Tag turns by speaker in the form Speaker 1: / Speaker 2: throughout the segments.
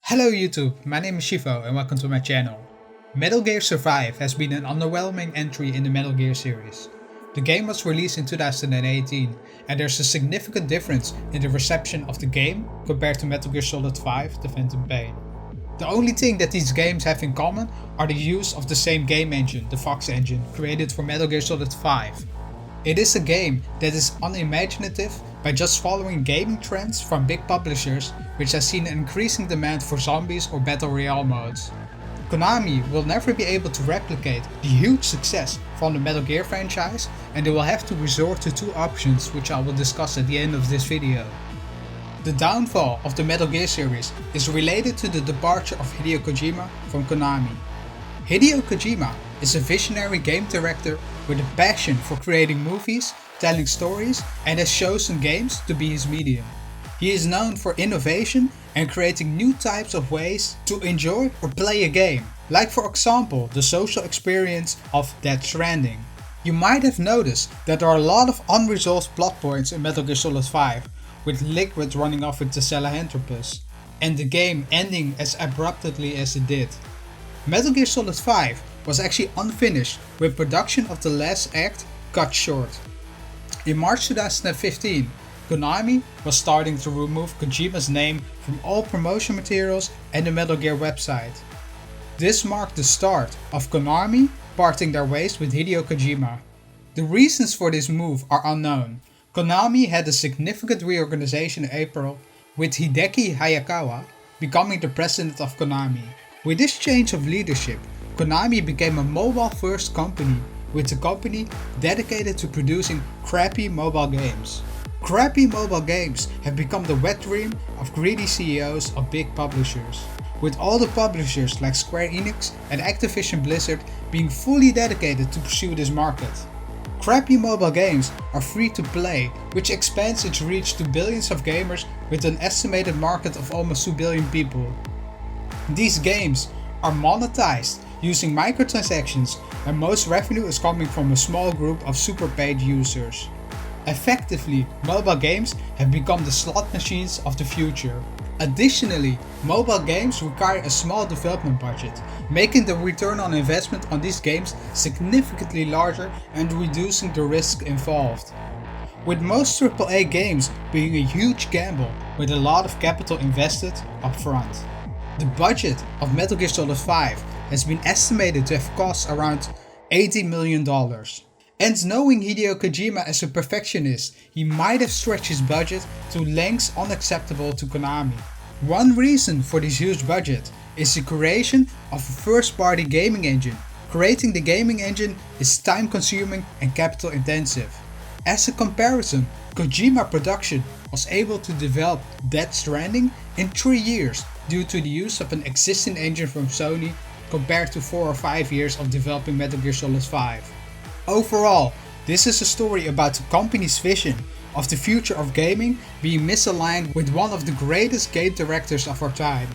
Speaker 1: Hello YouTube, my name is Shiffo and welcome to my channel. Metal Gear Survive has been an underwhelming entry in the Metal Gear series. The game was released in 2018 and there's a significant difference in the reception of the game compared to Metal Gear Solid 5 The Phantom Pain. The only thing that these games have in common are the use of the same game engine, the Fox engine, created for Metal Gear Solid 5. It is a game that is unimaginative by just following gaming trends from big publishers, which has seen an increasing demand for zombies or battle royale modes. Konami will never be able to replicate the huge success from the Metal Gear franchise, and they will have to resort to two options, which I will discuss at the end of this video. The downfall of the Metal Gear series is related to the departure of Hideo Kojima from Konami. Hideo Kojima is a visionary game director with a passion for creating movies, telling stories, and has chosen games to be his medium. He is known for innovation and creating new types of ways to enjoy or play a game, like for example the social experience of Stranding. You might have noticed that there are a lot of unresolved plot points in Metal Gear Solid 5, with Liquid running off with the Sahelanthropus, and the game ending as abruptly as it did. Metal Gear Solid 5 was actually unfinished, with production of the last act cut short. In March 2015, Konami was starting to remove Kojima's name from all promotion materials and the Metal Gear website. This marked the start of Konami parting their ways with Hideo Kojima. The reasons for this move are unknown. Konami had a significant reorganization in April, with Hideki Hayakawa becoming the president of Konami. With this change of leadership, Konami became a mobile-first company, with the company dedicated to producing crappy mobile games. Crappy mobile games have become the wet dream of greedy CEOs of big publishers, with all the publishers like Square Enix and Activision Blizzard being fully dedicated to pursue this market. Crappy mobile games are free to play, which expands its reach to billions of gamers with an estimated market of almost 2 billion people. These games are monetized using microtransactions, and most revenue is coming from a small group of super paid users. Effectively, mobile games have become the slot machines of the future. Additionally, mobile games require a small development budget, making the return on investment on these games significantly larger and reducing the risk involved. With most AAA games being a huge gamble with a lot of capital invested upfront. The budget of Metal Gear Solid 5 has been estimated to have cost around $80 million. And knowing Hideo Kojima as a perfectionist, he might have stretched his budget to lengths unacceptable to Konami. One reason for this huge budget is the creation of a first-party gaming engine. Creating the gaming engine is time-consuming and capital-intensive. As a comparison, Kojima Production was able to develop Stranding in 3 years due to the use of an existing engine from Sony compared to 4 or 5 years of developing Metal Gear Solid 5. Overall, this is a story about the company's vision of the future of gaming being misaligned with one of the greatest game directors of our time.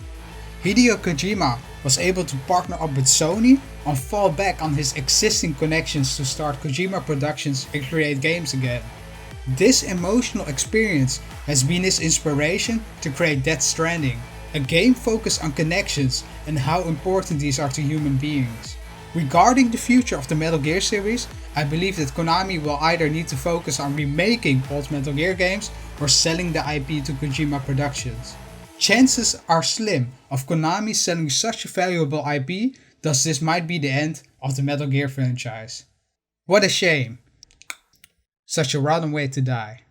Speaker 1: Hideo Kojima was able to partner up with Sony and fall back on his existing connections to start Kojima Productions and create games again. This emotional experience has been his inspiration to create Death Stranding, a game focused on connections and how important these are to human beings. Regarding the future of the Metal Gear series, I believe that Konami will either need to focus on remaking old Metal Gear games or selling the IP to Kojima Productions. Chances are slim of Konami selling such a valuable IP, thus this might be the end of the Metal Gear franchise. What a shame. Such a rotten way to die.